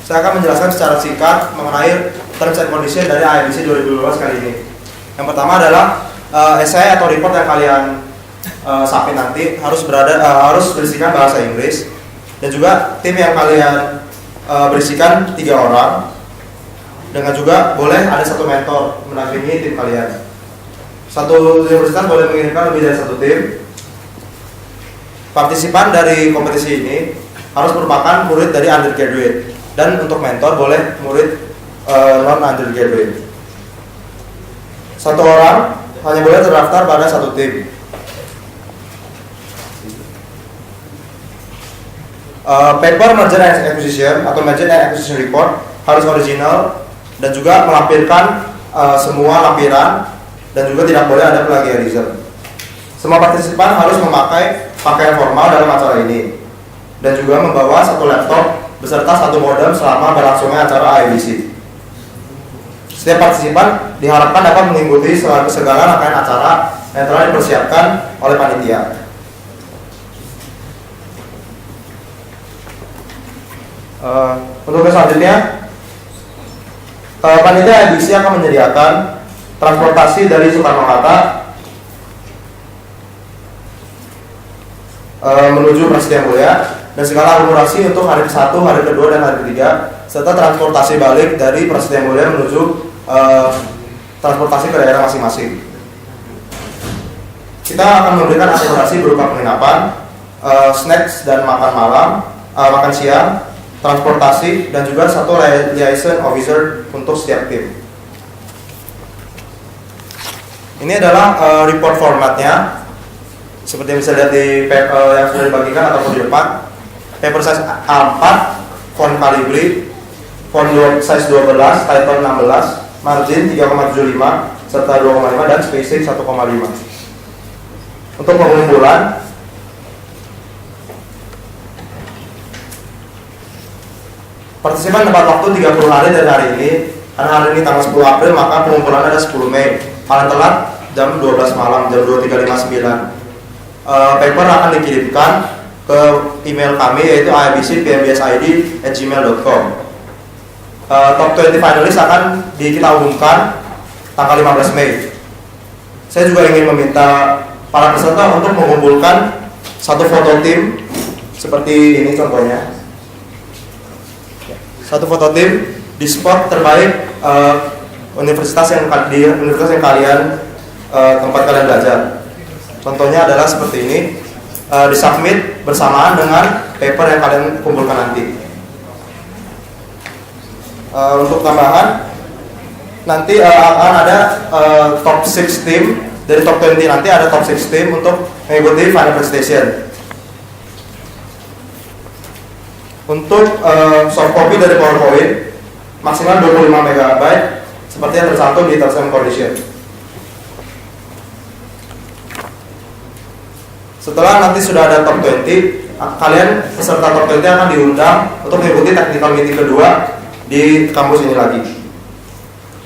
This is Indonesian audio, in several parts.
saya akan menjelaskan secara singkat mengenai terms and condition dari IBC 2012 kali ini. Yang pertama adalah essay atau report yang kalian submit nanti harus berisikan bahasa Inggris, dan juga tim yang kalian berisikan 3 orang, dengan juga boleh ada 1 mentor mendampingi tim kalian. Satu universitas boleh mengirimkan lebih dari 1 tim. Partisipan dari kompetisi ini harus merupakan murid dari undergraduate, dan untuk mentor boleh murid non undergraduate. 1 orang hanya boleh terdaftar pada 1 tim. Paper merger and acquisition atau merger and acquisition report harus original dan juga melampirkan semua lampiran, dan juga tidak boleh ada plagiarism. Semua partisipan harus memakai pakaian formal dalam acara ini, dan juga membawa 1 laptop beserta 1 modem selama berlangsungnya acara IBC. Setiap partisipan diharapkan dapat mengikuti segala rangkaian acara yang telah dipersiapkan oleh panitia. Untuk selanjutnya, panitia IBC akan menyediakan transportasi dari Soekarno-Hatta menuju Presiden Mulia, dan segala akomodasi untuk hari ke-1, hari ke-2, dan hari ke-3, serta transportasi balik dari Presiden Mulia menuju transportasi ke daerah masing-masing. Kita akan memberikan akomodasi berupa penginapan, snacks dan makan malam, makan siang, transportasi, dan juga 1 liaison officer untuk setiap tim. Ini adalah report formatnya, seperti yang bisa lihat di yang sudah dibagikan ataupun di depan. Paper size A4, font Calibri, font size 12, title 16, margin 3,75 serta 2,5, dan spacing 1,5. Untuk pengumpulan, partisipan dapat waktu 30 hari dari hari ini. Karena hari ini tanggal 10 April, maka pengumpulan ada 10 Mei. Paling telat jam 12 malam, jam 23.59. Paper akan dikirimkan ke email kami, yaitu ibcpmbsid@gmail.com. Top 20 finalis akan kita umumkan tanggal 15 Mei. Saya juga ingin meminta para peserta untuk mengumpulkan 1 foto tim seperti ini contohnya. 1 foto tim di spot terbaik universitas yang kalian tempat kalian belajar. Contohnya adalah seperti ini, disubmit bersamaan dengan paper yang kalian kumpulkan nanti. Untuk tambahan, nanti akan ada top 6 tim. Dari top 20 nanti ada top 6 tim untuk mengikuti final presentation. Untuk soft copy dari PowerPoint maksimal 25 MB seperti yang tercantum di terms and condition. Setelah nanti sudah ada top 20, kalian peserta top 20 akan diundang untuk mengikuti technical meeting kedua di kampus ini lagi.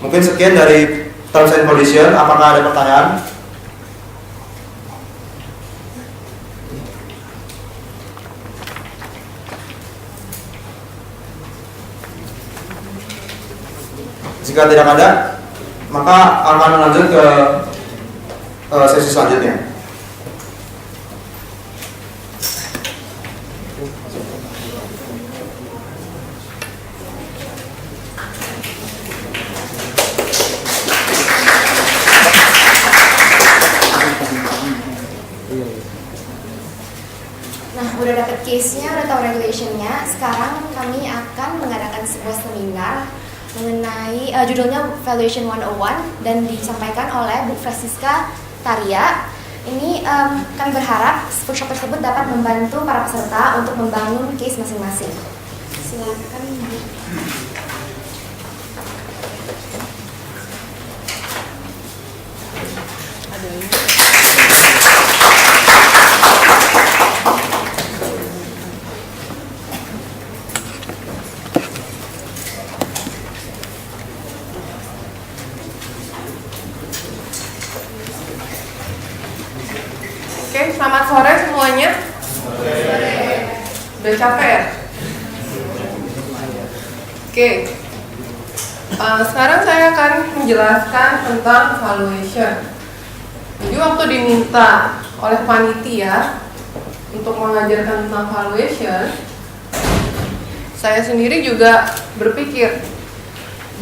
Mungkin sekian dari terms and condition. Apakah ada pertanyaan? Jika tidak ada, maka akan lanjut ke sesi selanjutnya. Nah, udah dapet case-nya, udah tahu regulation-nya. Sekarang kami akan mengadakan sebuah seminar mengenai judulnya Valuation 101 dan disampaikan oleh Bu Francisca Taria. Ini kami berharap workshop tersebut dapat membantu para peserta untuk membangun case masing-masing. Silakan Bu. Oke, selamat sore semuanya. Udah capek ya? Oke. Sekarang saya akan menjelaskan tentang valuation. Jadi waktu diminta oleh panitia untuk mengajarkan tentang valuation, saya sendiri juga berpikir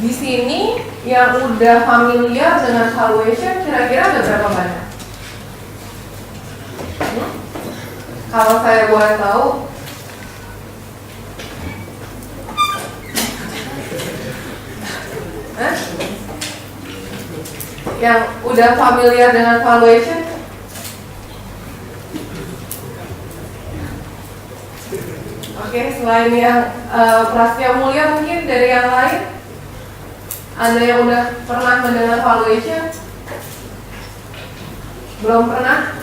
di sini yang udah familiar dengan valuation kira-kira ada berapa banyak? Kalau saya boleh tahu, yang udah familiar dengan valuation? Oke, selain yang Prasetya Mulia mungkin dari yang lain, ada yang udah pernah mendengar valuation? Belum pernah?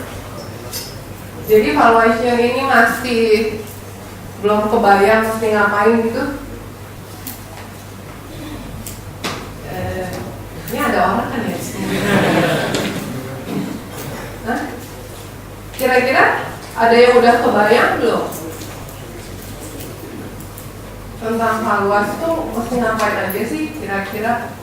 Jadi valuation ini masih belum kebayang mesti ngapain gitu? Ini ada orang kan ya? Nah, kira-kira ada yang udah kebayang belum? Tentang valuasi tuh mesti ngapain aja sih kira-kira?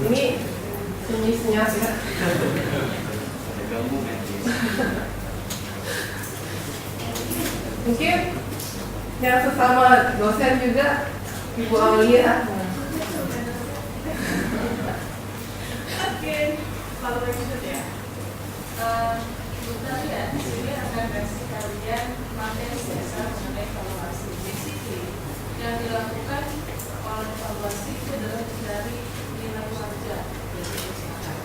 Ini senyap ya. Mungkin yang sesama dosen juga Ibu Aulia. Oke, kalau begitu ya. Bentar ya, di sini akan kasih kalian materi dasar mengenai valuasi. Basically, yang dilakukan oleh valuasi itu adalah dari nilai wajar dari perusahaan.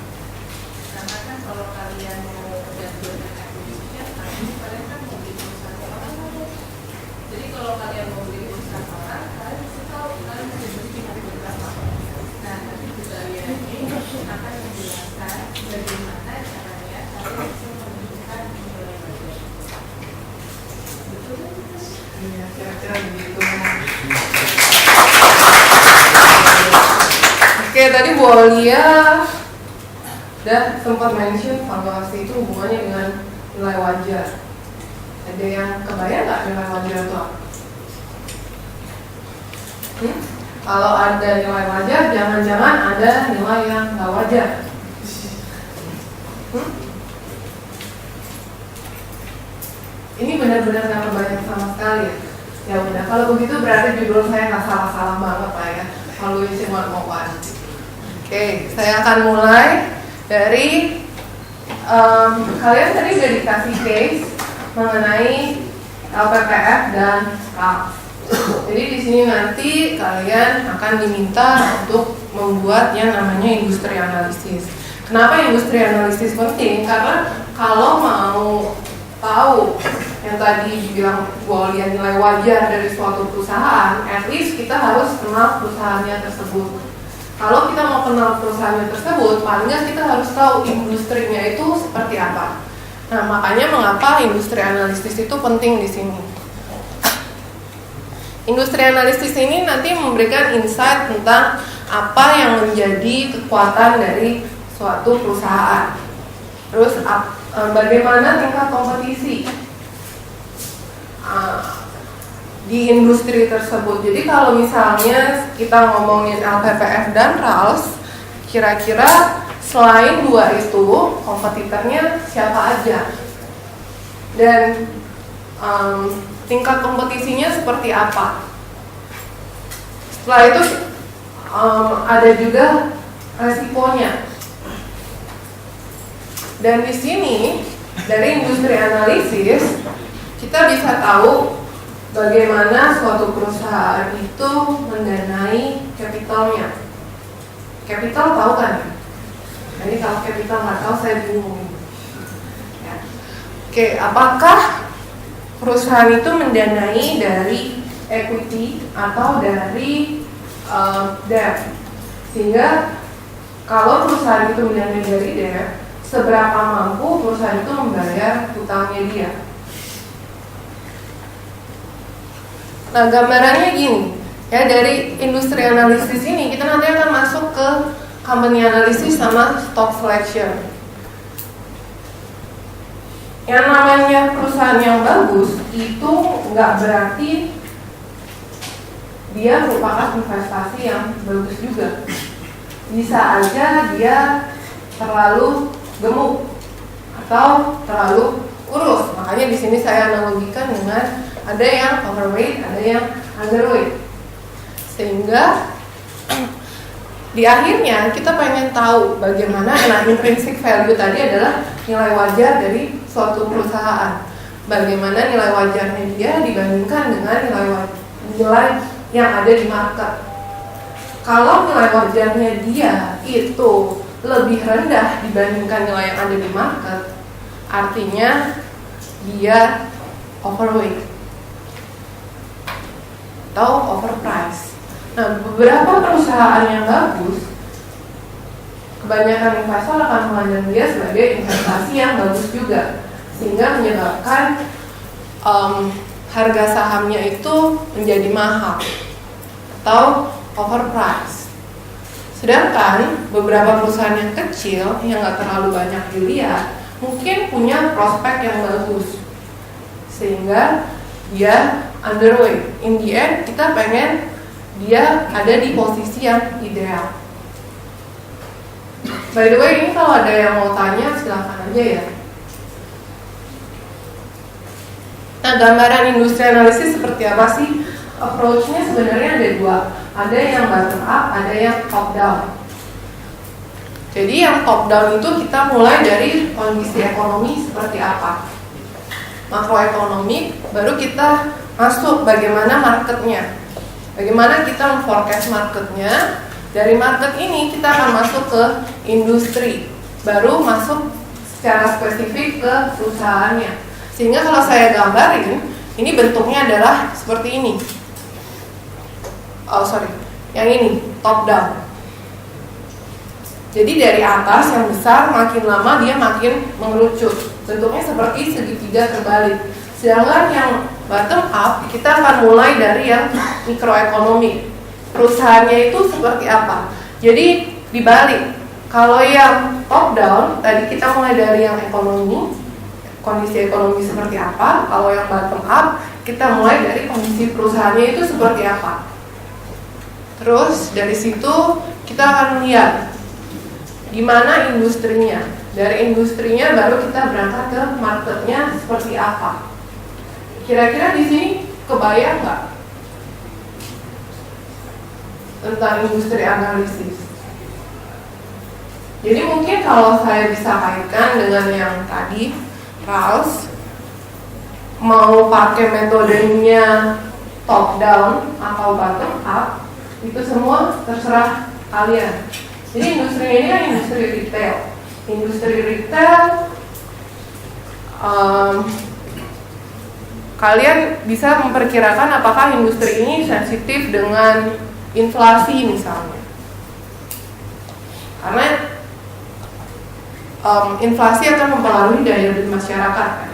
Karena kan kalau kalian mau jadwalkan acquisition, kalian kan mau beli perusahaan orang. Jadi kalau kalian mau beli perusahaan orang, kalian mesti tahu kalian mau beli harga berapa. Nah, nanti juga ini akan menjelaskan bagaimana caranya kalian bisa menentukan nilai wajar. Betul? Iya, kira-kira begitu. Oke, tadi Bu Aulia udah sempat mention valuasi itu hubungannya dengan nilai wajar. Ada yang kebayang nggak nilai wajar itu apa? Kalau ada nilai wajar, jangan-jangan ada nilai yang nggak wajar. Ini benar-benar nggak kebayang sama sekali ya. Ya udah, kalau begitu berarti judul saya nggak salah-salah banget lah ya. Valuation 101. Oke, saya akan mulai dari kalian tadi udah dikasih case mengenai LPPF dan RALS. Jadi di sini nanti kalian akan diminta untuk membuat yang namanya industri analisis. Kenapa industri analisis penting? Karena kalau mau tahu yang tadi dibilang boleh nilai wajar dari suatu perusahaan, at least kita harus kenal perusahaannya tersebut. Kalau kita mau kenal perusahaannya tersebut, paling nggak kita harus tahu industrinya itu seperti apa. Nah, makanya mengapa industri analisis itu penting di sini. Industri analisis ini nanti memberikan insight tentang apa yang menjadi kekuatan dari suatu perusahaan. Terus bagaimana tingkat kompetisi di industri tersebut. Jadi kalau misalnya kita ngomongin LPPF dan RALS, kira-kira selain dua itu kompetitornya siapa aja dan tingkat kompetisinya seperti apa. Setelah itu ada juga resikonya. Dan di sini dari industri analisis kita bisa tahu bagaimana suatu perusahaan itu mendanai kapitalnya. Kapital tahu kan? Jadi kalau kapital nggak tahu saya bingung. Ya. Oke, apakah perusahaan itu mendanai dari equity atau dari debt? Sehingga kalau perusahaan itu mendanai dari debt, seberapa mampu perusahaan itu membayar hutangnya dia? Nah, gambarannya gini, ya, dari industri analisis ini kita nanti akan masuk ke company analysis sama stock selection. Yang namanya perusahaan yang bagus itu nggak berarti dia merupakan investasi yang bagus juga. Bisa aja dia terlalu gemuk atau terlalu kurus. Makanya di sini saya analogikan dengan ada yang overweight, ada yang underweight. Sehingga di akhirnya kita pengen tahu bagaimana intrinsic value tadi adalah nilai wajar dari suatu perusahaan. Bagaimana nilai wajarnya dia dibandingkan dengan nilai yang ada di market. Kalau nilai wajarnya dia itu lebih rendah dibandingkan nilai yang ada di market, artinya dia overweight atau overpriced. Nah, beberapa perusahaan yang bagus, kebanyakan investor akan memandang dia sebagai investasi yang bagus juga, sehingga menyebabkan harga sahamnya itu menjadi mahal atau overpriced. Sedangkan beberapa perusahaan yang kecil yang nggak terlalu banyak dilihat mungkin punya prospek yang bagus, sehingga dia underweight. In the end kita pengen dia ada di posisi yang ideal. By the way, ini kalau ada yang mau tanya silakan aja ya. Nah, gambaran industri analisis seperti apa sih? Approach-nya sebenarnya ada dua. Ada yang bottom up, ada yang top down. Jadi yang top down itu kita mulai dari kondisi ekonomi seperti apa, makroekonomi, baru kita masuk bagaimana marketnya. Bagaimana kita memforecast marketnya. Dari market ini kita akan masuk ke industri, baru masuk secara spesifik ke perusahaannya. Sehingga kalau saya gambarin, ini bentuknya adalah seperti ini. Yang ini top down. Jadi dari atas yang besar, makin lama dia makin mengerucut. Bentuknya seperti segitiga terbalik. Sedangkan yang bottom up, kita akan mulai dari yang mikroekonomi. Perusahaannya itu seperti apa? Jadi dibalik. Kalau yang top down, tadi kita mulai dari yang ekonomi, kondisi ekonomi seperti apa. Kalau yang bottom up, kita mulai dari kondisi perusahaannya itu seperti apa. Terus dari situ kita akan lihat di mana industrinya. Dari industrinya baru kita berangkat ke marketnya seperti apa. Kira-kira di sini kebayang nggak tentang industri analisis? Jadi mungkin kalau saya bisa kaitkan dengan yang tadi, Rawls mau pakai metodenya top down atau bottom up, itu semua terserah kalian. Jadi industri ini kan industri retail. Industri retail, kalian bisa memperkirakan apakah industri ini sensitif dengan inflasi misalnya. Karena inflasi akan mempengaruhi daya beli masyarakat kan.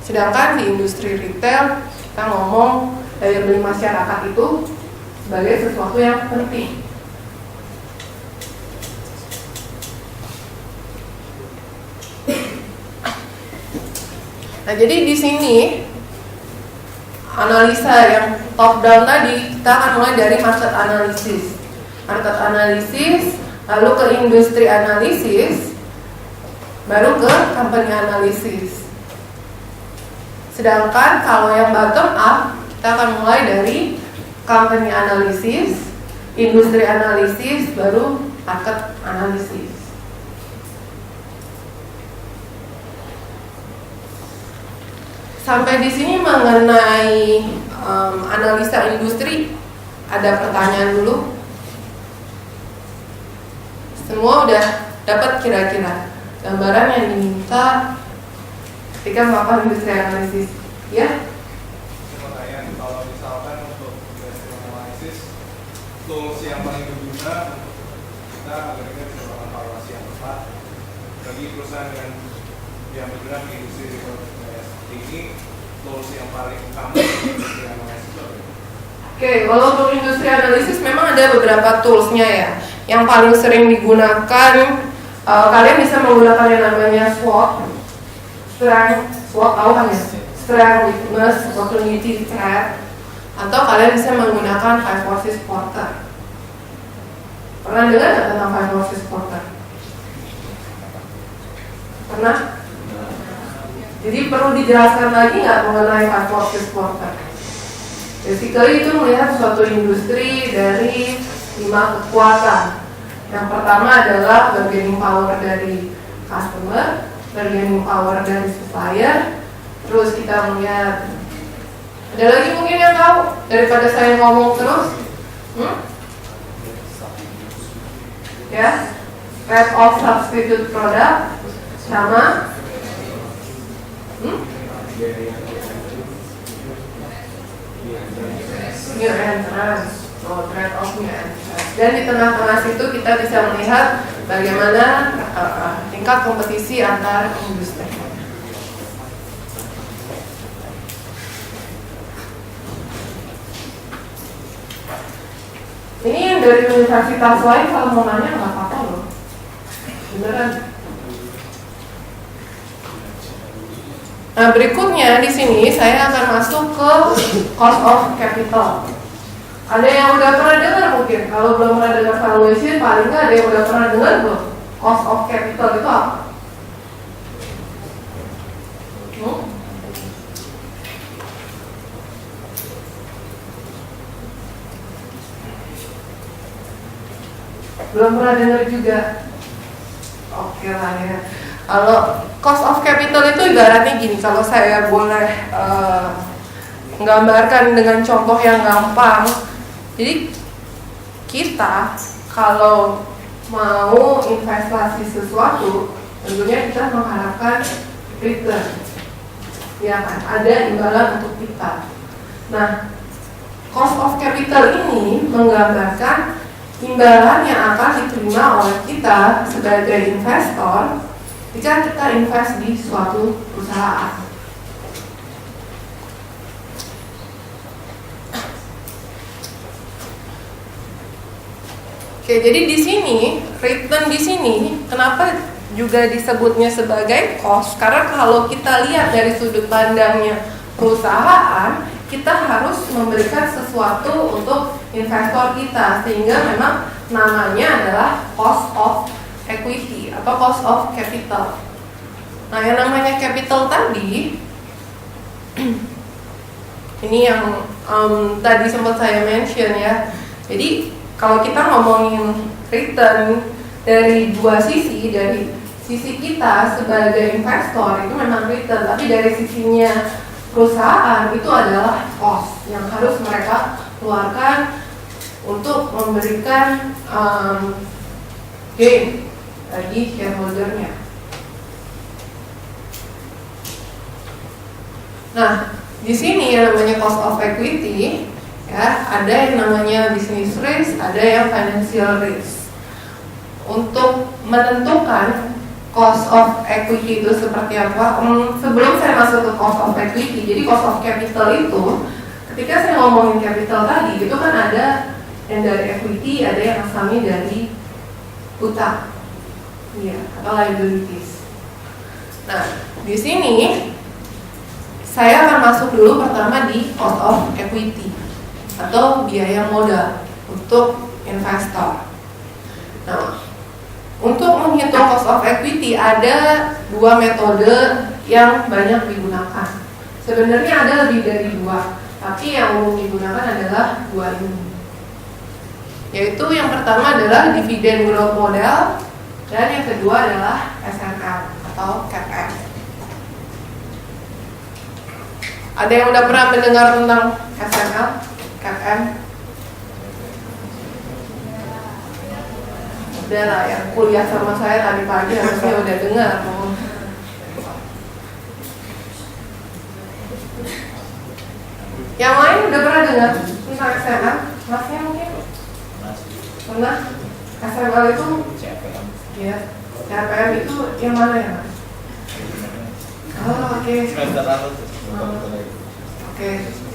Sedangkan di industri retail kita ngomong daya beli masyarakat itu sebagai sesuatu yang penting. Nah, jadi di sini analisa yang top down tadi kita akan mulai dari market analysis. Market analysis, lalu ke industri analisis, baru ke company analysis. Sedangkan kalau yang bottom up, kita akan mulai dari company analysis, industri analisis, baru market analysis. Sampai di sini mengenai analisa industri, ada pertanyaan dulu? Semua udah dapat kira-kira gambaran yang diminta ketika melakukan industri analisis, ya? Pertanyaan, kalau misalkan untuk industri analisis, tools yang paling berguna untuk kita agar kita bisa melakukan evaluasi yang tepat bagi perusahaan yang bergerak di industri seperti ini, tools yang paling utama untuk industri analisis. Oke, kalau untuk industri analisis memang ada beberapa toolsnya ya. Yang paling sering digunakan Kalian bisa menggunakan yang namanya SWOT, strength, SWOT tahu kan ya? Strength, weakness, opportunity, threat. Atau kalian bisa menggunakan 5 forces Porter. Pernah dengar nggak tentang 5 forces Porter? Pernah? Jadi perlu dijelaskan lagi nggak mengenai 5 forces Porter? Basically itu melihat suatu industri dari 5 kekuatan. Yang pertama adalah bargaining power dari customer, bargaining power dari supplier. Terus kita melihat, ada lagi mungkin yang tahu daripada saya ngomong terus? Ya, rate of substitute product sama new entrance, rate of new entrance. Dan di tengah-tengah situ kita bisa melihat bagaimana tingkat kompetisi antar industri. Ini yang dari universitas lain, kalau mau nanya nggak apa-apa loh, beneran. Nah berikutnya di sini saya akan masuk ke cost of capital. Ada yang udah pernah dengar mungkin? Kalau belum pernah dengar valuation, paling nggak ada yang udah pernah dengar belum? Cost of capital itu apa? Belum pernah dengar juga? Oke lah ya. Kalau cost of capital itu ibaratnya gini, kalau saya boleh menggambarkan dengan contoh yang gampang. Jadi kita kalau mau investasi sesuatu, tentunya kita mengharapkan return, ya kan? Ada imbalan untuk kita. Nah, cost of capital ini menggambarkan imbalan yang akan diterima oleh kita sebagai investor jika kita invest di suatu perusahaan. Oke, jadi di sini return di sini kenapa juga disebutnya sebagai cost? Karena kalau kita lihat dari sudut pandangnya perusahaan, kita harus memberikan sesuatu untuk investor kita, sehingga memang namanya adalah cost of equity atau cost of capital. Nah, yang namanya capital tadi ini yang tadi sempat saya mention ya. Jadi kalau kita ngomongin return dari dua sisi, dari sisi kita sebagai investor itu memang return, tapi dari sisinya perusahaan itu adalah cost yang harus mereka keluarkan untuk memberikan gain bagi shareholdernya. Nah, di sini yang namanya cost of equity, ya, ada yang namanya business risk, ada yang financial risk. Untuk menentukan cost of equity itu seperti apa, sebelum saya masuk ke cost of equity, jadi cost of capital itu, ketika saya ngomongin capital tadi, itu kan ada yang dari equity, ada yang asalnya dari utang, ya, atau liabilities. Nah, di sini saya akan masuk dulu pertama di cost of equity atau biaya modal untuk investor. Nah, untuk menghitung cost of equity ada dua metode yang banyak digunakan. Sebenarnya ada lebih dari dua, tapi yang umum digunakan adalah dua ini. Yaitu yang pertama adalah dividend growth model dan yang kedua adalah SNL atau CAPM. Ada yang udah pernah mendengar tentang SNL, CAPM? Udah lah, yang kuliah sama saya tadi pagi harusnya udah dengar. Yang lain udah pernah dengar tentang SNL? Masnya mungkin? Pernah? SNL itu? Ya, CAPM itu yang mana ya Mas? Oh, oke. Oke,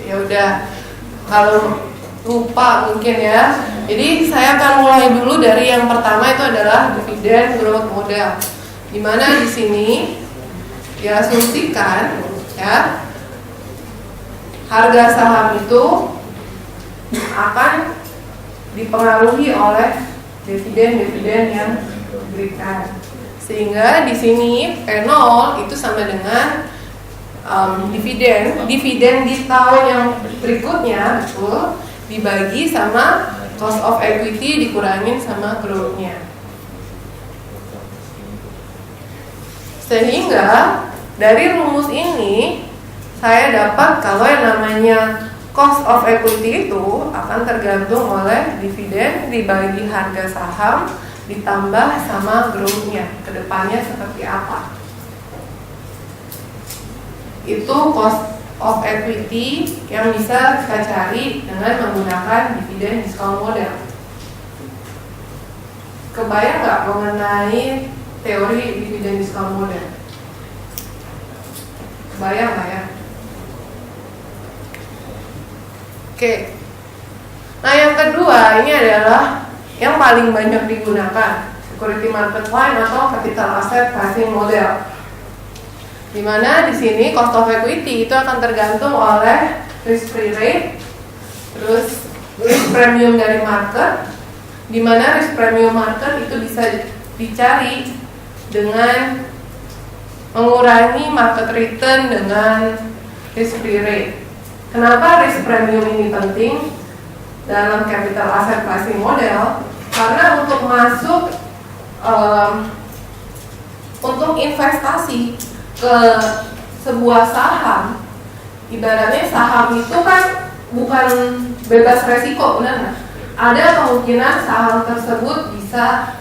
ya udah. Kalau lupa mungkin ya. Jadi saya akan mulai dulu dari yang pertama, itu adalah dividen growth model. Dimana di sini diasumsikan ya harga saham itu akan dipengaruhi oleh dividen yang diberikan. Sehingga di sini P0 itu sama dengan dividen di tahun yang berikutnya betul dibagi sama cost of equity dikurangin sama growth-nya. Sehingga dari rumus ini saya dapat kalau yang namanya cost of equity itu akan tergantung oleh dividen dibagi harga saham ditambah sama growth-nya. Kedepannya seperti apa? Itu cost of equity yang bisa kita cari dengan menggunakan dividen discount model. Kebayang nggak mengenai teori dividen discount model? Kebayang nggak ya? Oke. Nah yang kedua ini adalah yang paling banyak digunakan, security market line atau capital asset pricing model. Dimana di sini cost of equity itu akan tergantung oleh risk free rate, terus risk premium dari market. Dimana risk premium market itu bisa dicari dengan mengurangi market return dengan risk free rate. Kenapa risk premium ini penting dalam capital asset pricing model? Karena untuk masuk untuk investasi ke sebuah saham, ibaratnya saham itu kan bukan bebas resiko, benar nggak? Ada kemungkinan saham tersebut bisa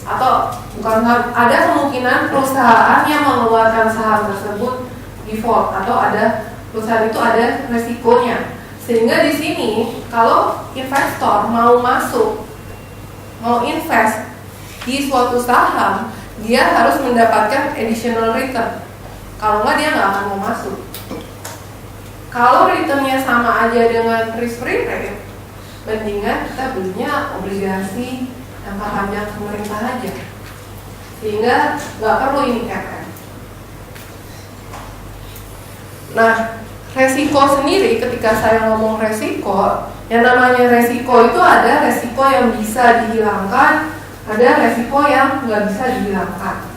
atau bukan saham, ada kemungkinan perusahaan yang mengeluarkan saham tersebut default atau ada perusahaan itu ada resikonya. Sehingga di sini kalau investor mau masuk, mau invest di suatu saham, dia harus mendapatkan additional return. Kalau nggak dia nggak akan mau masuk. Kalau returnnya sama aja dengan risk free rate, mendingan kita belinya obligasi jangka panjang pemerintah aja, sehingga nggak perlu ini CapEx. Nah, resiko sendiri ketika saya ngomong resiko, yang namanya resiko itu ada resiko yang bisa dihilangkan, ada resiko yang nggak bisa dihilangkan.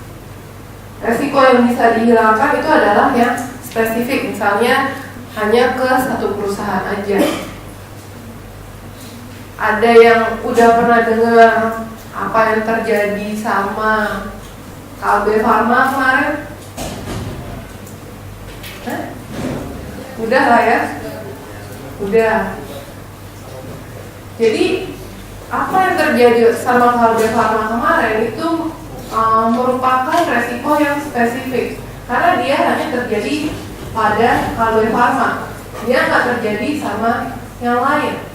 Resiko yang bisa dihilangkan itu adalah yang spesifik, misalnya hanya ke satu perusahaan aja. Ada yang udah pernah dengar apa yang terjadi sama Kalbe Pharma kemarin? Udah lah ya, udah. Jadi apa yang terjadi sama Kalbe Pharma kemarin itu merupakan resiko yang spesifik karena dia hanya terjadi pada Kalbe Pharma, dia nggak terjadi sama yang lain.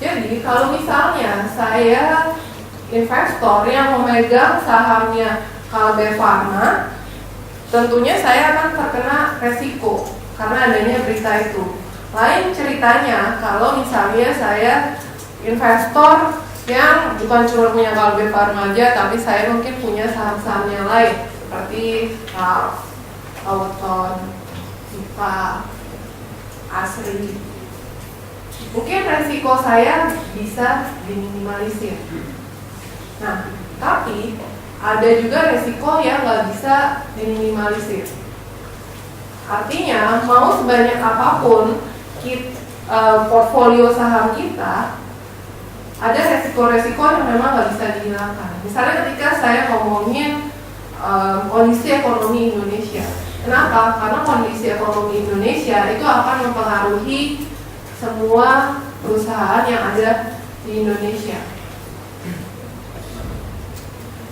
Jadi kalau misalnya saya investor yang memegang sahamnya Kalbe Pharma, tentunya saya akan terkena resiko karena adanya berita itu. Lain ceritanya kalau misalnya saya investor yang bukan cuma punya Kalbe Pharma aja, tapi saya mungkin punya saham-saham yang lain seperti Auton, IPA, Asri. Mungkin resiko saya bisa diminimalisir. Nah, tapi ada juga resiko yang nggak bisa diminimalisir. Artinya mau sebanyak apapun portfolio saham kita, ada resiko-resiko yang memang nggak bisa dihilangkan. Misalnya ketika saya ngomongin kondisi ekonomi Indonesia, kenapa? Karena kondisi ekonomi Indonesia itu akan mempengaruhi semua perusahaan yang ada di Indonesia.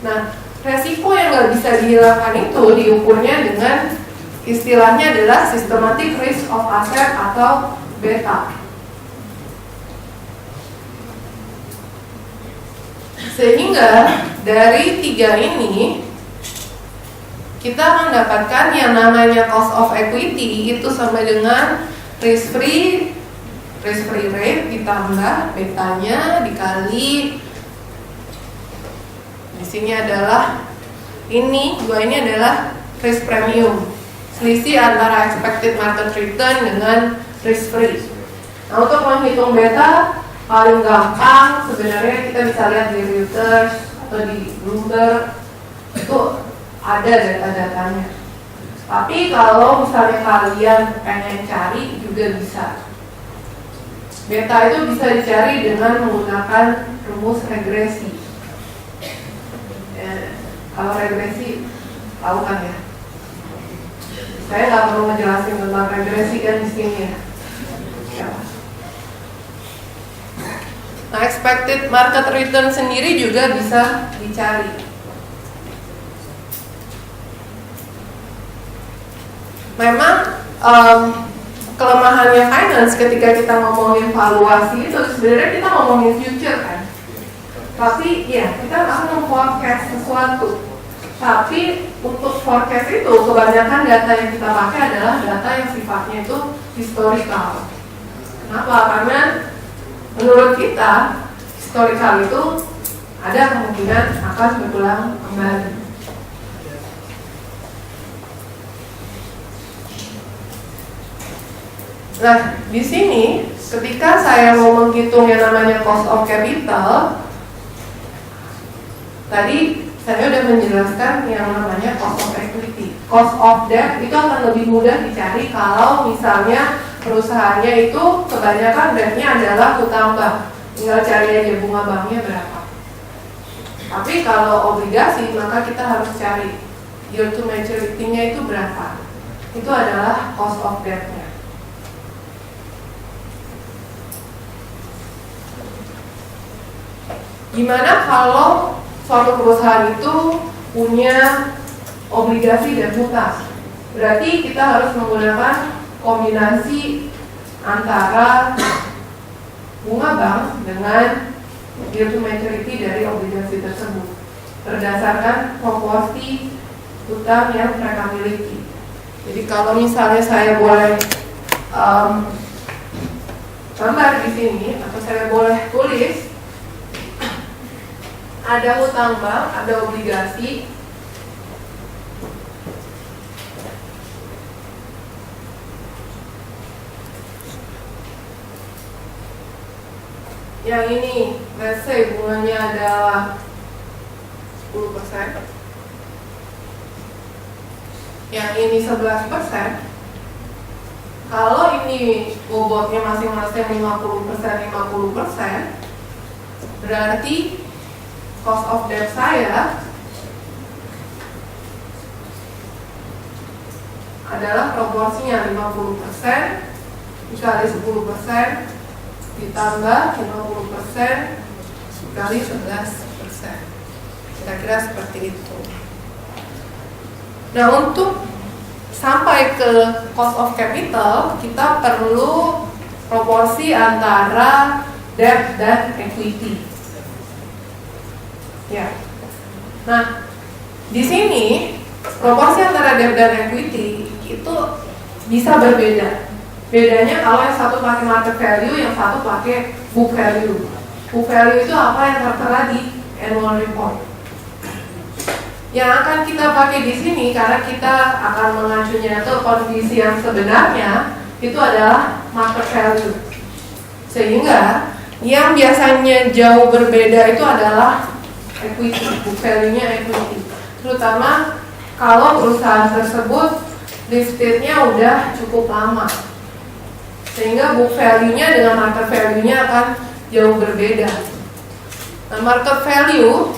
Nah, resiko yang nggak bisa dihilangkan itu diukurnya dengan istilahnya adalah systematic risk of asset atau beta. Sehingga dari tiga ini kita mendapatkan yang namanya cost of equity itu sama dengan risk free rate ditambah betanya dikali, di sini adalah dua ini adalah risk premium, selisih antara expected market return dengan risk free. Nah, untuk menghitung beta paling gampang sebenarnya kita bisa lihat di Reuters atau di Bloomberg, itu ada data-datanya. Tapi kalau misalnya kalian pengen cari juga bisa. Beta itu bisa dicari dengan menggunakan rumus regresi. Kalau regresi, tahu kan ya? Saya nggak perlu menjelaskan tentang regresi kan di sini ya. Nah, expected market return sendiri juga bisa dicari. Memang kelemahannya finance ketika kita ngomongin valuasi itu sebenarnya kita ngomongin future kan. Tapi ya kita akan memforecast sesuatu. Tapi untuk forecast itu kebanyakan data yang kita pakai adalah data yang sifatnya itu historical. Kenapa? Karena menurut kita historical itu ada kemungkinan akan berulang kembali. Nah, di sini ketika saya mau menghitung yang namanya cost of capital, tadi saya sudah menjelaskan yang namanya cost of equity. Cost of debt itu akan lebih mudah dicari kalau misalnya perusahaannya itu kebanyakan debtnya adalah hutang bank. Tinggal cari aja bunga banknya berapa. Tapi kalau obligasi maka kita harus cari yield to maturity-nya itu berapa. Itu adalah cost of debt-nya. Gimana kalau suatu perusahaan itu punya obligasi dan hutang? Berarti kita harus menggunakan kombinasi antara bunga bank dengan yield to maturity dari obligasi tersebut berdasarkan proporsi hutang yang mereka miliki. Jadi kalau misalnya saya boleh gambar di sini atau saya boleh tulis, ada hutang bank, ada obligasi. Yang ini, let's say bunganya adalah 10%. Yang ini 11%. Kalau ini bobotnya masing-masing 50%, berarti cost of debt saya adalah proporsinya 50% dikali 10% ditambah 50% dikali 11%. Kira-kira seperti itu. Nah, untuk sampai ke cost of capital kita perlu proporsi antara debt dan equity. Ya. Nah, di sini proporsi antara debt dan equity itu bisa berbeda. Bedanya kalau yang satu pakai market value, yang satu pakai book value. Book value itu apa yang tertera di annual report. Yang akan kita pakai di sini karena kita akan mengacunya ke kondisi yang sebenarnya itu adalah market value. Sehingga yang biasanya jauh berbeda itu adalah equity, book value-nya equity. Terutama kalau perusahaan tersebut listed-nya udah cukup lama. Sehingga book value-nya dengan market value-nya akan jauh berbeda. Nah, market value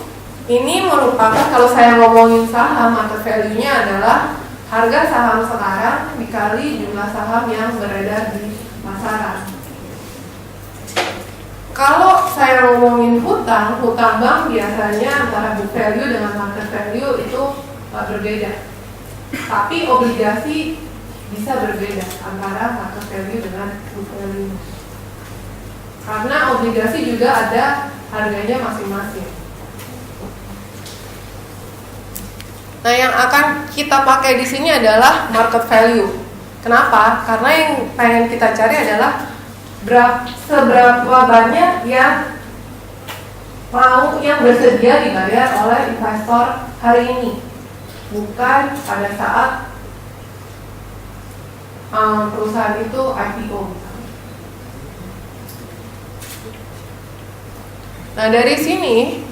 ini merupakan, kalau saya ngomongin saham, market value-nya adalah harga saham sekarang dikali jumlah saham yang beredar di pasaran. Kalau saya ngomongin hutang bank biasanya antara book value dengan market value itu berbeda. Tapi obligasi bisa berbeda antara market value dengan book value. Karena obligasi juga ada harganya masing-masing. Nah, yang akan kita pakai di sini adalah market value. Kenapa? Karena yang pengen kita cari adalah seberapa banyak yang bersedia dibayar oleh investor hari ini, bukan pada saat perusahaan itu IPO. Nah, dari sini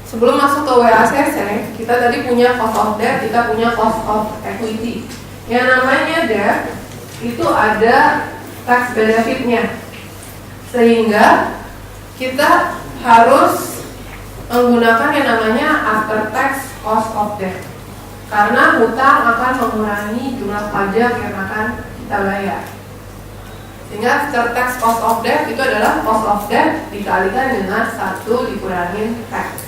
sebelum masuk ke WACC, kita tadi punya cost of debt, kita punya cost of equity. Yang namanya debt itu ada tax benefitnya, sehingga kita harus menggunakan yang namanya after tax cost of debt, karena hutang akan mengurangi jumlah pajak yang akan kita bayar. Sehingga after tax cost of debt itu adalah cost of debt dikalikan dengan 1 dikurangin tax.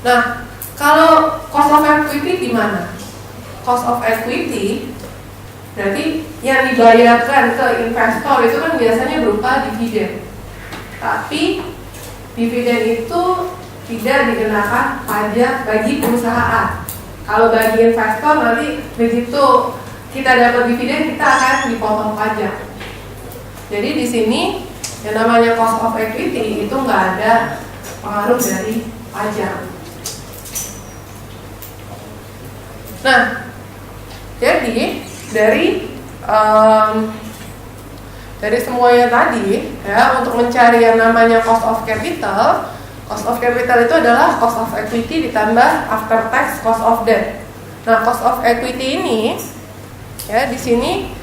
Nah, kalau cost of equity gimana? Cost of equity berarti yang dibayarkan ke investor itu kan biasanya berupa dividen. Tapi dividen itu tidak dikenakan pajak bagi perusahaan. Kalau bagi investor nanti begitu kita dapat dividen kita akan dipotong pajak. Jadi di sini yang namanya cost of equity itu nggak ada pengaruh dari pajak. Nah, jadi dari semuanya tadi ya, untuk mencari yang namanya cost of capital itu adalah cost of equity ditambah after tax cost of debt. Nah, cost of equity ini ya di sini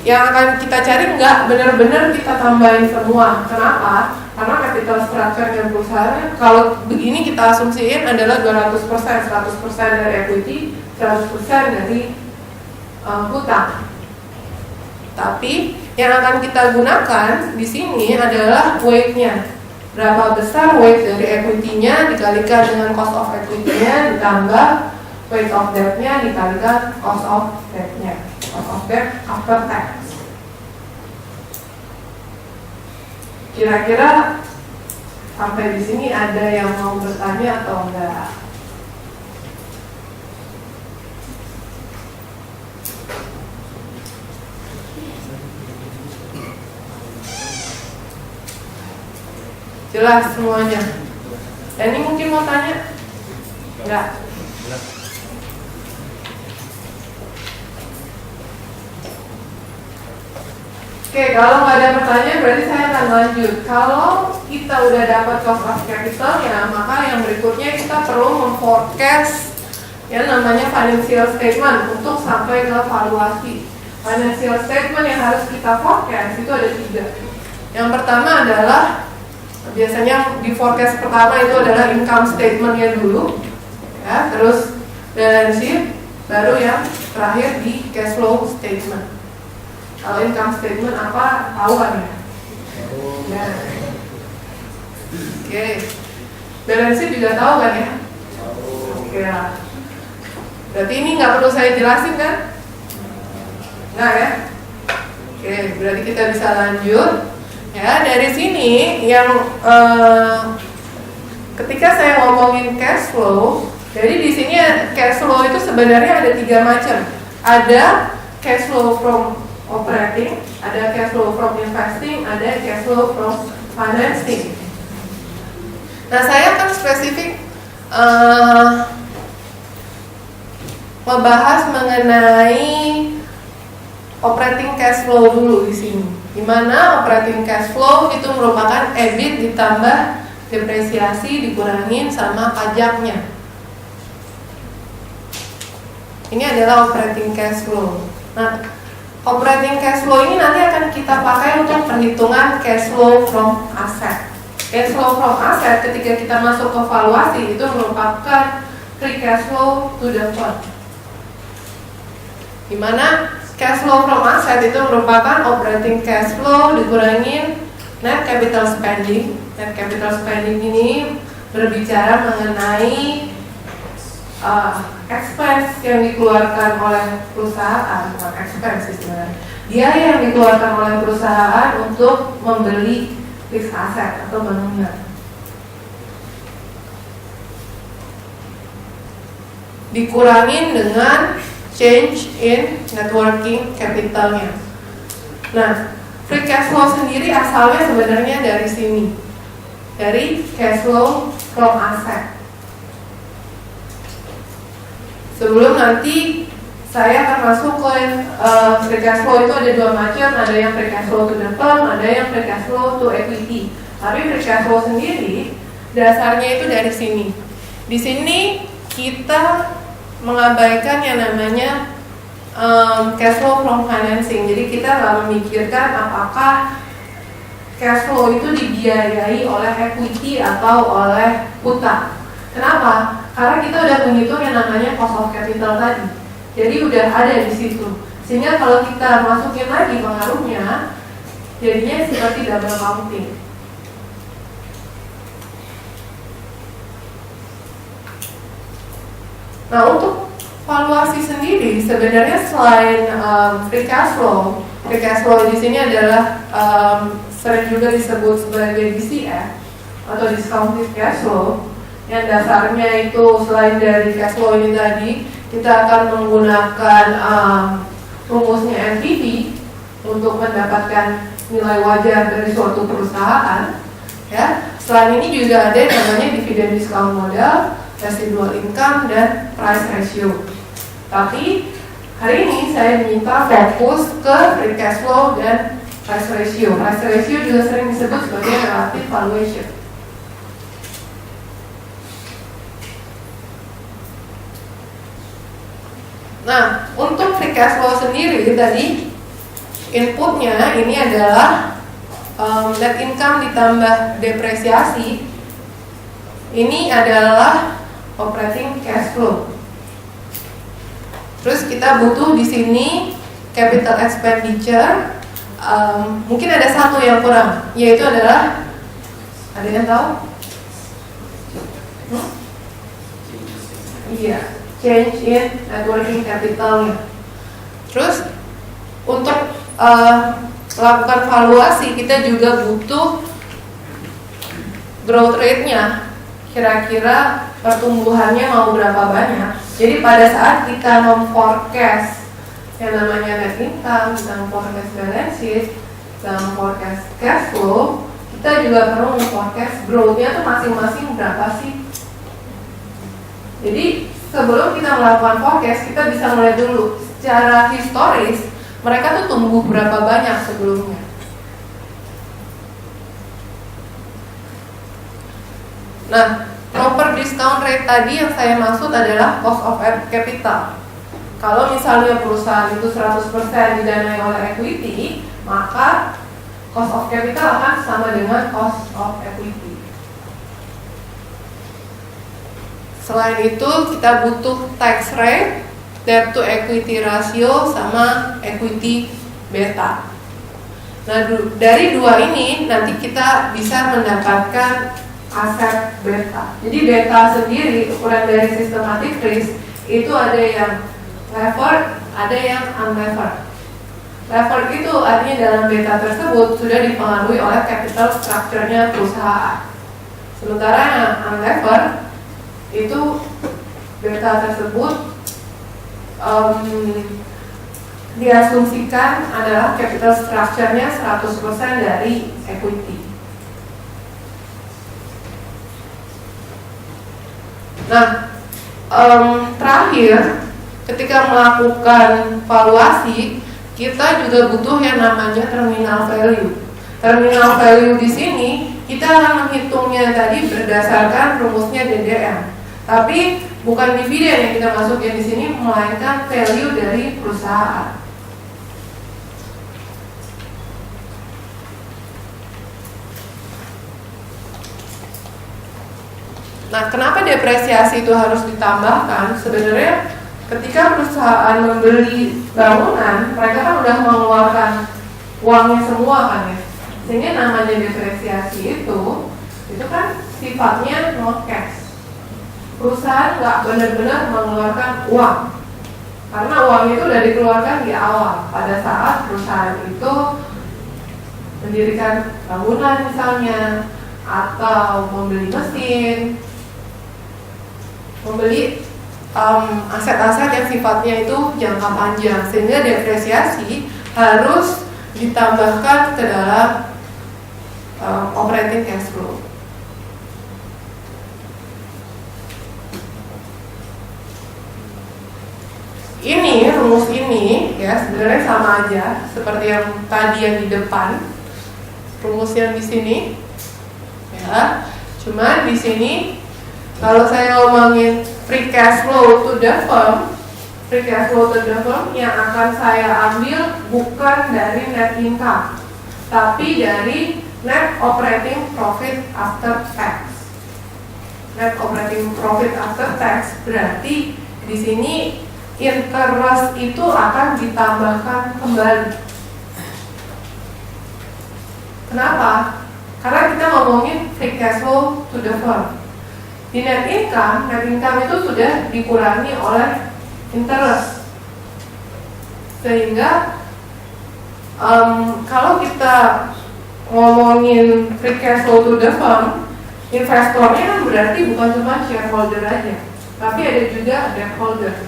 yang akan kita cari nggak benar-benar kita tambahin semua. Kenapa? Karena capital structure yang perusahaan kalau begini kita asumsiin adalah 200%, 100% dari equity, 100% dari hutang. Tapi yang akan kita gunakan di sini adalah weight-nya. Berapa besar weight dari equity-nya dikalikan dengan cost of equity-nya ditambah weight of debt-nya dikalikan cost of debt-nya. Cost of debt after tax. Kira-kira sampai di sini ada yang mau bertanya atau enggak? Jelas semuanya. Dan ini mungkin mau tanya? Enggak? Oke, kalau nggak ada pertanyaan berarti saya akan lanjut. Kalau kita udah dapat cost of capital ya, maka yang berikutnya kita perlu memforecast yang namanya financial statement untuk sampai ke valuasi. Financial statement yang harus kita forecast itu ada 3. Yang pertama adalah biasanya di forecast pertama itu adalah income statement-nya dulu ya, terus balance sheet, baru yang terakhir di cash flow statement. Kalau income statement apa tahu kan ya? Ya. Oke. Balance sheet juga tahu kan ya? Oke lah. Berarti ini nggak perlu saya jelasin kan? Nggak ya? Oke, berarti kita bisa lanjut. Ya, dari sini yang ketika saya ngomongin cash flow, jadi di sini cash flow itu sebenarnya ada 3 macam. Ada cash flow from operating, ada cash flow from investing, ada cash flow from financing. Nah, saya akan spesifik membahas mengenai operating cash flow dulu di sini. Di mana operating cash flow itu merupakan EBIT ditambah depresiasi dikurangin sama pajaknya. Ini adalah operating cash flow. Nah, operating cash flow ini nanti akan kita pakai untuk perhitungan cash flow from asset. Cash flow from asset ketika kita masuk ke valuasi itu merupakan free cash flow to the fund. Di mana cash flow from asset itu merupakan operating cash flow dikurangin net capital spending. Net capital spending ini berbicara mengenai expense yang dikeluarkan oleh perusahaan, bukan expense sebenarnya. Biaya yang dikeluarkan oleh perusahaan untuk membeli fixed asset atau bangunan. dikurangin dengan change in net working capitalnya. Nah, free cash flow sendiri asalnya sebenarnya dari sini, dari cash flow from asset. Sebelum nanti saya akan masuk ke free cash flow itu ada dua macam, ada yang free cash flow to the firm, ada yang free cash flow to equity. Tapi free cash flow sendiri dasarnya itu dari sini. Di sini kita mengabaikan yang namanya cash flow from financing. Jadi kita nggak memikirkan apakah cash flow itu dibiayai oleh equity atau oleh utang. Kenapa? Karena kita udah menghitung yang namanya cost of capital tadi. Jadi udah ada di situ. Sehingga kalau kita masukin lagi pengaruhnya, jadinya seperti double counting. Nah, untuk valuasi sendiri sebenarnya selain free cash flow di sini adalah sering juga disebut sebagai DCF atau discounted cash flow. Yang dasarnya itu selain dari cash flow ini tadi, kita akan menggunakan rumusnya NPV untuk mendapatkan nilai wajar dari suatu perusahaan. Ya, selain ini juga ada yang namanya dividend discount model, residual income, dan price ratio. Tapi hari ini saya minta fokus ke free cash flow dan price ratio. Price ratio juga sering disebut sebagai relative valuation. Nah, untuk free cash flow sendiri tadi inputnya ini adalah net income ditambah depresiasi. Ini adalah operating cash flow. Terus kita butuh di sini capital expenditure. Mungkin ada satu yang kurang, yaitu adalah, ada yang tahu? Iya, change in net working capital-nya. Terus untuk melakukan valuasi kita juga butuh growth rate-nya. Kira-kira pertumbuhannya mau berapa banyak. Jadi pada saat kita memforecast yang namanya net income, kita memforecast balance sheet, kita memforecast cash flow, kita juga perlu memforecast growth-nya tuh masing-masing berapa sih. Jadi sebelum kita melakukan forecast, kita bisa mulai dulu secara historis mereka tuh tumbuh berapa banyak sebelumnya. Nah, proper discount rate tadi yang saya maksud adalah cost of capital. Kalau misalnya perusahaan itu 100% didanai oleh equity, maka cost of capital akan sama dengan cost of equity. Selain itu kita butuh tax rate, debt to equity ratio, sama equity beta. Nah, dari dua ini nanti kita bisa mendapatkan aset beta. Jadi beta sendiri ukuran dari systematic risk itu ada yang levered, ada yang unlevered. Levered itu artinya dalam beta tersebut sudah dipengaruhi oleh capital structure-nya perusahaan. Sementara yang unlevered itu beta tersebut diasumsikan adalah capital structure-nya 100% dari equity. Nah, terakhir ketika melakukan valuasi kita juga butuh yang namanya terminal value. Terminal value di sini kita akan menghitungnya tadi berdasarkan rumusnya DDM. Tapi bukan dividen yang kita masukin di sini, melainkan value dari perusahaan. Nah, kenapa depresiasi itu harus ditambahkan? Sebenarnya ketika perusahaan membeli bangunan, mereka kan udah mengeluarkan uangnya semua kan ya. Sehingga namanya depresiasi itu kan sifatnya non cash. Perusahaan nggak benar-benar mengeluarkan uang, karena uang itu udah dikeluarkan di awal pada saat perusahaan itu mendirikan bangunan misalnya, atau membeli mesin, membeli aset-aset yang sifatnya itu jangka panjang, sehingga depresiasi harus ditambahkan ke dalam operating cash flow. Ini rumus ini ya sebenarnya sama aja seperti yang tadi yang di depan, rumus yang di sini ya. Cuma di sini kalau saya ngomongin free cash flow to the firm, free cash flow to the firm yang akan saya ambil bukan dari net income, tapi dari net operating profit after tax. Net operating profit after tax berarti di sini interest itu akan ditambahkan kembali. Kenapa? Karena kita ngomongin free cash flow to the firm. Di net income itu sudah dikurangi oleh interest. Sehingga kalau kita ngomongin free cash flow to the firm, investornya kan berarti bukan cuma shareholder aja, tapi ada juga debt holder.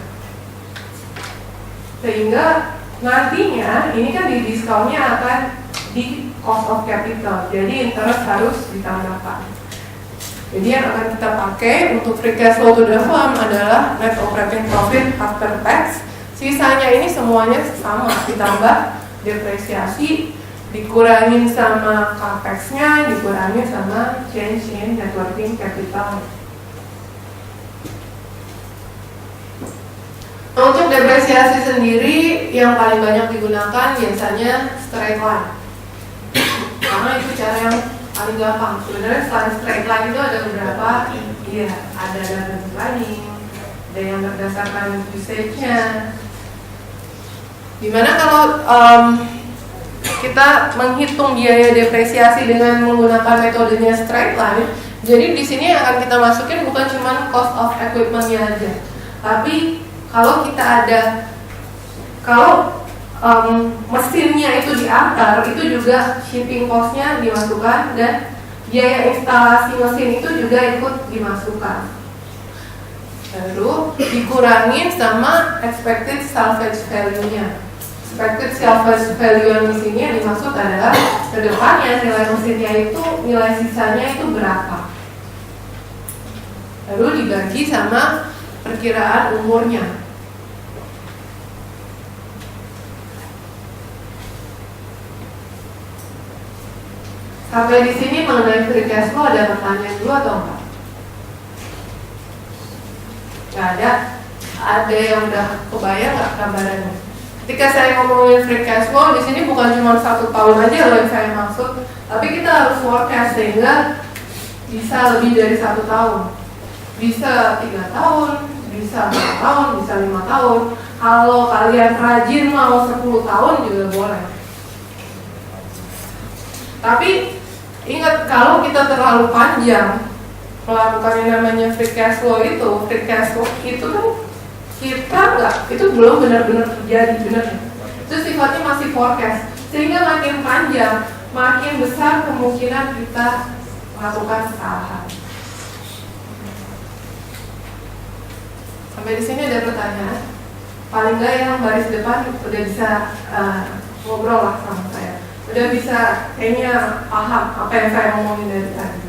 Sehingga nantinya ini kan di diskonnya akan di cost of capital, jadi interest harus ditambahkan. Jadi yang akan kita pakai untuk free cash flow to the firm adalah net operating profit after tax. Sisanya ini semuanya sama, ditambah depresiasi, dikurangin sama capex-nya, dikurangin sama change in net working capital. Untuk depresiasi sendiri yang paling banyak digunakan biasanya straight line, karena itu cara yang paling gampang. Sebenarnya selain straight line itu ada beberapa, ada data planning, ada yang berdasarkan usage-nya. Dimana kalau kita menghitung biaya depresiasi dengan menggunakan metodenya straight line, jadi di sini yang akan kita masukin bukan cuma cost of equipment-nya aja, tapi kalau kita mesinnya itu diantar, itu juga shipping cost-nya dimasukkan dan biaya instalasi mesin itu juga ikut dimasukkan. Lalu dikurangin sama expected salvage value-nya. Expected salvage value yang di sini yang dimaksud adalah kedepannya nilai mesinnya itu, nilai sisanya itu berapa. Lalu dibagi sama perkiraan umurnya. Sampai di sini mengenai free cash flow ada pertanyaan dulu atau enggak? Nggak ada. Ada yang udah kebayang nggak gambarannya? Ketika saya ngomongin free cash flow, di sini bukan cuma 1 tahun aja loh yang saya maksud, tapi kita harus forecast sehingga bisa lebih dari 1 tahun, bisa 3 tahun, bisa 4 tahun, bisa 5 tahun. Kalau kalian rajin mau 10 tahun juga boleh. Tapi ingat, kalau kita terlalu panjang melakukan yang namanya free cash flow itu kan kita itu belum benar-benar terjadi benar. Itu sifatnya masih forecast, sehingga makin panjang makin besar kemungkinan kita melakukan kesalahan. Sampai di sini ada pertanyaan? Paling nggak yang baris depan udah bisa ngobrol lah sama saya, udah bisa kayaknya paham apa yang saya ngomongin dari tadi.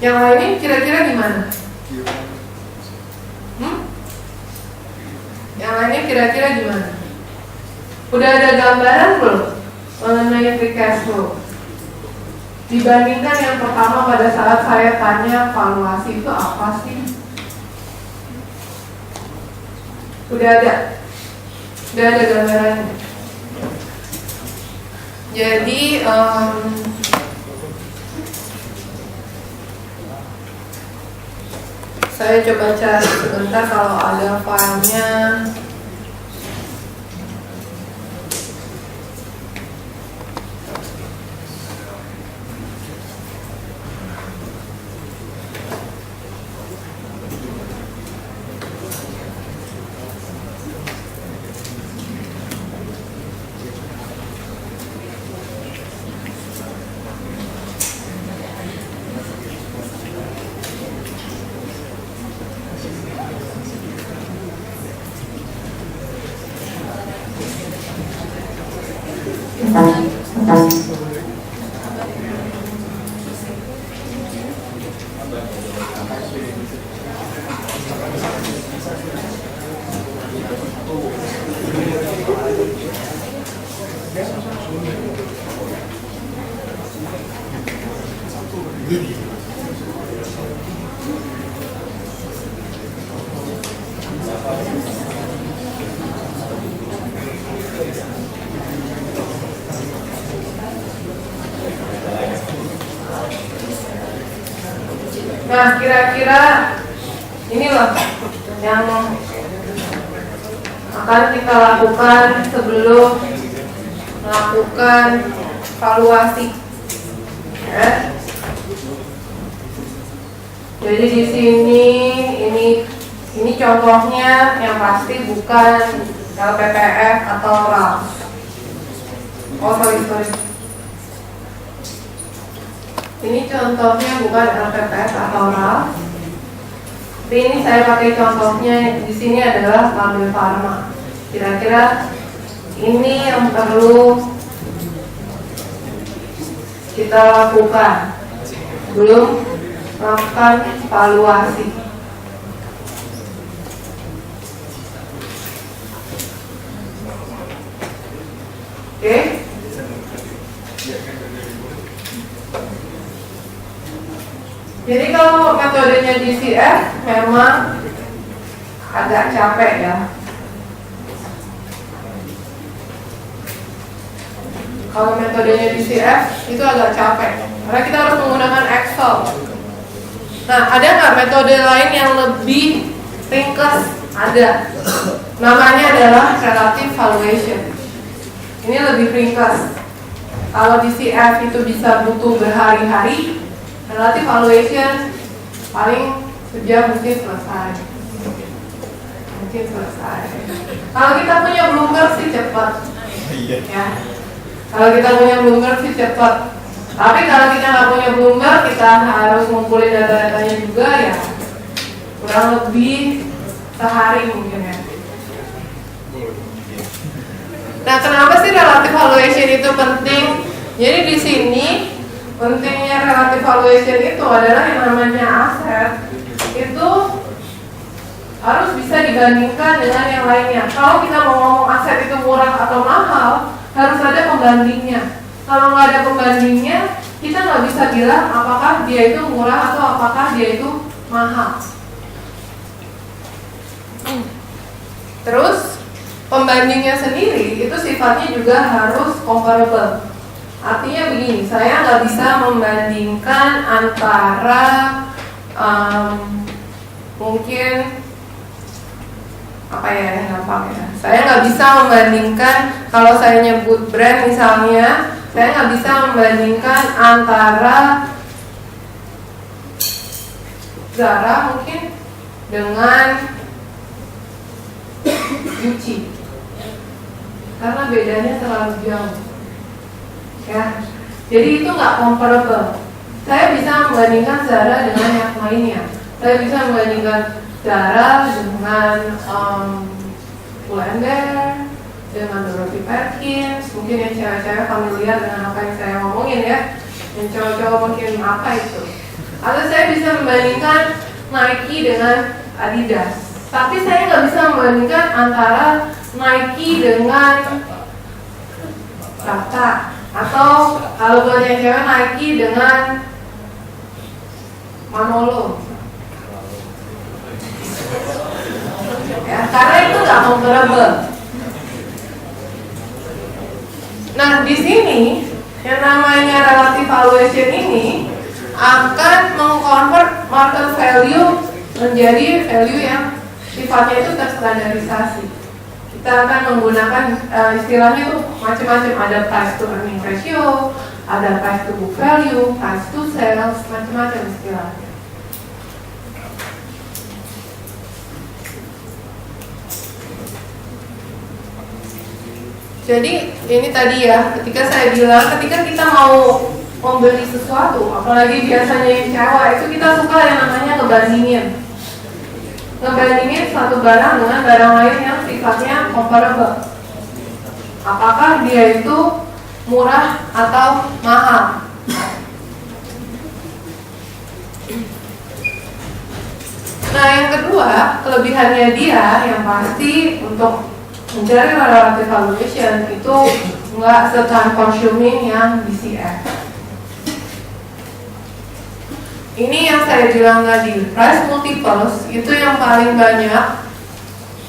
Yang lainnya kira-kira gimana? Yang lainnya kira-kira gimana? Udah ada gambaran belum mengenai free cash flow? Dibandingkan yang pertama pada saat saya tanya valuasi itu apa sih? Udah ada gambarannya. Jadi saya coba cari sebentar kalau ada filenya. Nah, kira-kira ini loh yang akan kita lakukan sebelum melakukan evaluasi. Ya. Jadi di sini ini contohnya yang pasti bukan LPPF atau RAL. Oh sorry. Ini contohnya bukan LPPF atau RAL. Tapi ini saya pakai contohnya di sini adalah Label Pharma. Kira-kira ini yang perlu kita lakukan belum melakukan evaluasi. Oke? Jadi kalau metodenya DCF memang agak capek ya. Kalau metodenya DCF itu agak capek karena kita harus menggunakan Excel. Nah, ada nggak metode lain yang lebih ringkas? Ada. Namanya adalah relative valuation. Ini lebih ringkas. Kalau DCF itu bisa butuh berhari-hari, relative valuation paling sejam mungkin selesai. Kalau kita punya Bloomberg sih cepat. Ya. Kalau kita punya Bloomberg sih cepat. Tapi kalau kita nggak punya Bloomberg, kita harus ngumpulin data-datanya juga ya. Kurang lebih sehari mungkin ya. Nah, kenapa sih relative valuation itu penting? Jadi di sini pentingnya relative valuation itu adalah yang namanya aset itu harus bisa dibandingkan dengan yang lainnya. Kalau kita mau ngomong aset itu murah atau mahal, harus ada pembandingnya. Kalau nggak ada pembandingnya, kita nggak bisa bilang apakah dia itu murah atau apakah dia itu mahal. Terus pembandingnya sendiri itu sifatnya juga harus comparable. Artinya begini, saya nggak bisa membandingkan antara mungkin apa ya yang gampang ya. Saya nggak bisa membandingkan kalau saya nyebut brand misalnya, saya nggak bisa membandingkan antara Zara mungkin dengan Gucci karena bedanya terlalu jauh. Ya, jadi itu nggak comparable. Saya bisa membandingkan Zara dengan yang lainnya. Saya bisa membandingkan Zara dengan Pull&Bear, dengan Dorothy Perkins. Mungkin yang cewek-cewek familiar dengan apa yang saya ngomongin ya. Yang cowok-cowok mungkin apa itu. Atau saya bisa membandingkan Nike dengan Adidas. Tapi saya nggak bisa membandingkan antara Nike dengan Prada. Atau kalau buat yang cewek Nike dengan Manolo. Ya, karena itu nggak comparable. Nah, di sini yang namanya relative valuation ini akan mengkonvert market value menjadi value yang sifatnya itu terstandarisasi. Kita akan menggunakan istilahnya itu macam-macam, ada price to earning ratio, ada price to book value, price to sales, macam-macam istilahnya. Jadi ini tadi ya, ketika saya bilang ketika kita mau membeli sesuatu, apalagi biasanya yang cewek itu kita suka yang namanya ngebandingin suatu barang dengan barang lain yang sifatnya comparable. Apakah dia itu murah atau mahal? Nah, yang kedua, kelebihannya dia yang pasti untuk mencari relative valuation itu nggak se-time consuming yang DCF. Ini yang saya bilang tadi, price multiples itu yang paling banyak,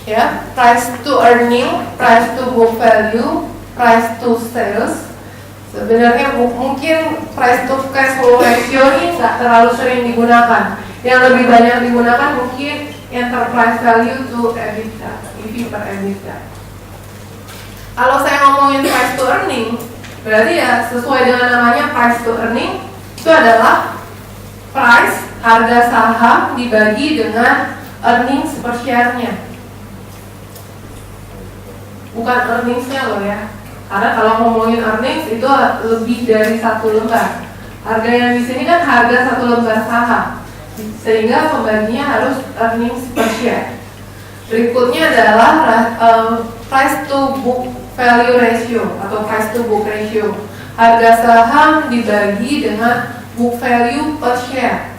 ya, price to earning, price to book value, price to sales. Sebenarnya mungkin price to cash flow ratio ini nggak terlalu sering digunakan. Yang lebih banyak digunakan mungkin enterprise value to EBITDA, EV per EBITDA. Kalau saya ngomongin price to earning, berarti ya sesuai dengan namanya price to earning itu adalah price, harga saham dibagi dengan earnings per share-nya. Bukan earnings-nya loh ya. Karena kalau ngomongin earnings itu lebih dari satu lembar. Harga yang di sini kan harga satu lembar saham. Sehingga pembaginya harus earnings per share. Berikutnya adalah price to book value ratio atau price to book ratio. Harga saham dibagi dengan book value per share.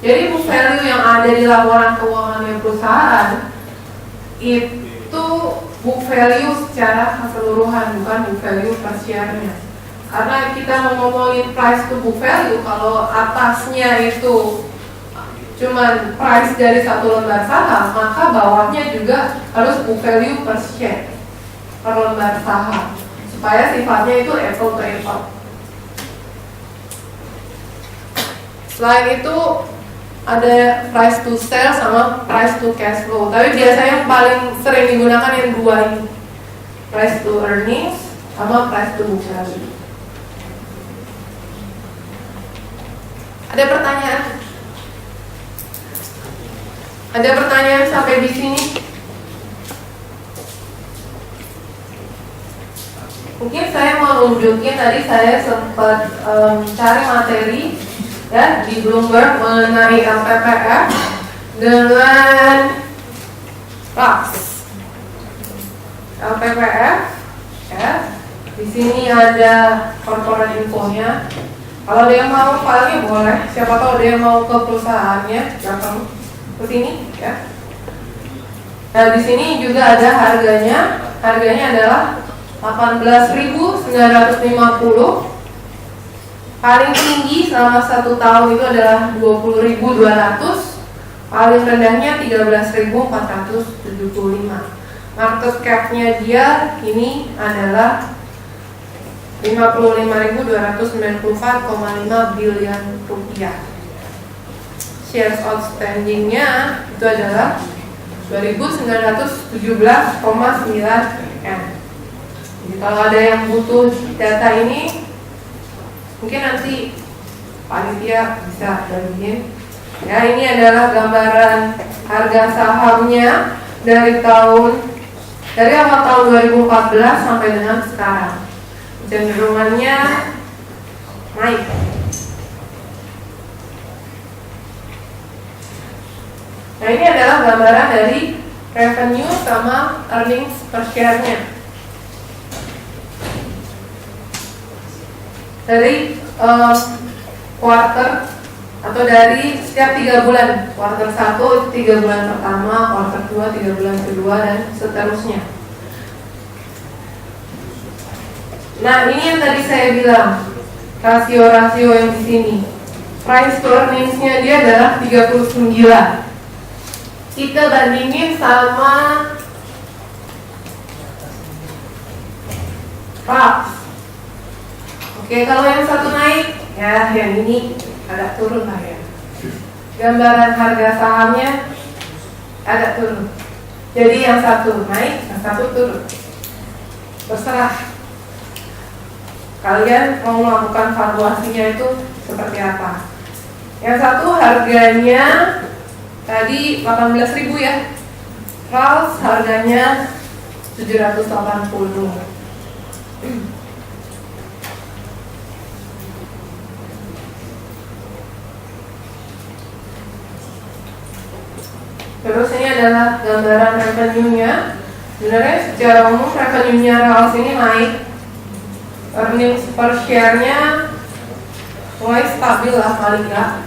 Jadi book value yang ada di laporan keuangannya perusahaan itu book value secara keseluruhan, bukan book value per share-nya. Karena kita mau ngomongin price to book value, kalau atasnya itu cuman price dari satu lembar saham, maka bawahnya juga harus book value per share per lembar saham, supaya sifatnya itu apple to apple. Selain itu ada price to sales sama price to cash flow. Tapi biasanya yang paling sering digunakan yang dua ini, price to earnings sama price to book value. Ada pertanyaan? Ada pertanyaan sampai di sini? Mungkin saya mau nunjukin, tadi saya sempat cari materi ya di Bloomberg mengenai LPPF dengan RAX. LPPF ya, di sini ada corporate infonya. Kalau dia mau filenya boleh, siapa tahu dia mau ke perusahaannya, datang ke sini ya. Nah di sini juga ada harganya. Harganya adalah 18.950. Paling tinggi selama 1 tahun itu adalah 20.200. Paling rendahnya 13.475. Market cap-nya dia ini adalah 55.294,5 bilion rupiah. Shares outstanding-nya itu adalah 2.917,9 M. Jadi kalau ada yang butuh data ini, mungkin nanti panitia bisa bagiin. Ya, ini adalah gambaran harga sahamnya dari awal tahun 2014 sampai dengan sekarang. Cenderungannya naik. Nah, ini adalah gambaran dari revenue sama earnings per share-nya. Dari quarter atau dari setiap 3 bulan, quarter 1 3 bulan pertama, quarter 2 3 bulan kedua, dan seterusnya. Nah ini yang tadi saya bilang, rasio-rasio yang di sini, price to earnings-nya dia adalah 39. Kita bandingin sama RAX. Oke, kalau yang satu naik, ya yang ini agak turun lah ya. Gambaran harga sahamnya agak turun. Jadi yang satu naik, yang satu turun. Terserah kalian mau melakukan valuasinya itu seperti apa. Yang satu harganya tadi 18.000 ya. RAX harganya 780. Terus ini adalah gambaran revenue-nya. Sebenarnya secara umum revenue-nya RAX ini naik. Earnings per share-nya mulai stabil lah paling nggak.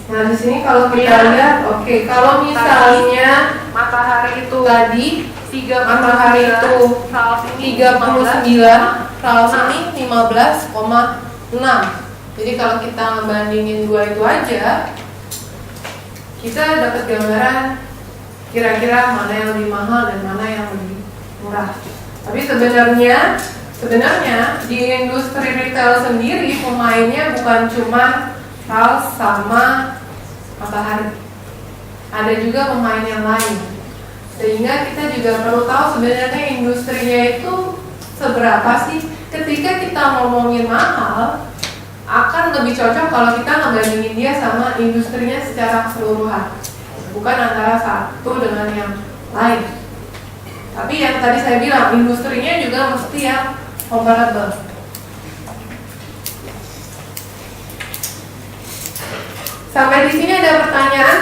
Nah di sini kalau kita lihat, oke, kalau misalnya matahari itu tadi 3 matahari itu 39, RAX ini 15,6. Jadi kalau kita ngebandingin dua itu aja, kita dapat gambaran kira-kira mana yang lebih mahal dan mana yang lebih murah. Tapi sebenarnya di industri retail sendiri pemainnya bukan cuma Charles sama Matahari, ada juga pemain yang lain. Sehingga kita juga perlu tahu sebenarnya industrinya itu seberapa sih. Ketika kita ngomongin mahal, akan lebih cocok kalau kita ngebandingin dia sama industrinya secara keseluruhan, bukan antara satu dengan yang lain. Tapi yang tadi saya bilang, industrinya juga mesti yang comparable. Sampai di sini ada pertanyaan?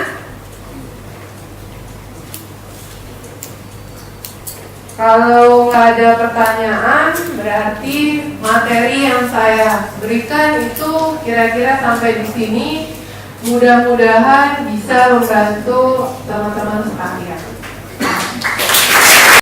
Kalau nggak ada pertanyaan, berarti materi yang saya berikan itu kira-kira sampai di sini. Mudah-mudahan bisa membantu teman-teman sekalian.